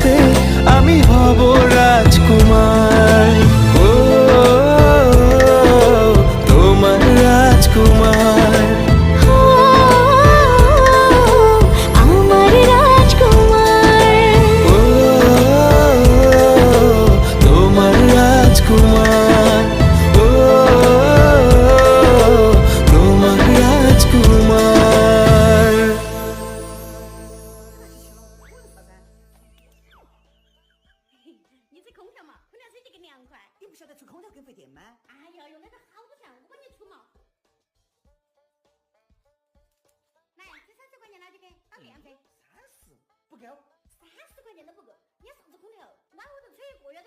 কাছে আমি হব রাজকুমার। ও তোমার রাজকুমার। আমার রাজকুমার। ও তোমার রাজকুমার। ও তোমার রাজকুমার।你吹空调嘛，空调吹这个凉快。你不晓得吹空调更费电吗？哎呀，用的都好多钱，我帮你出嘛。来，这30块钱拿去给打电费。30不够。30块钱都不够，你要啥子空调？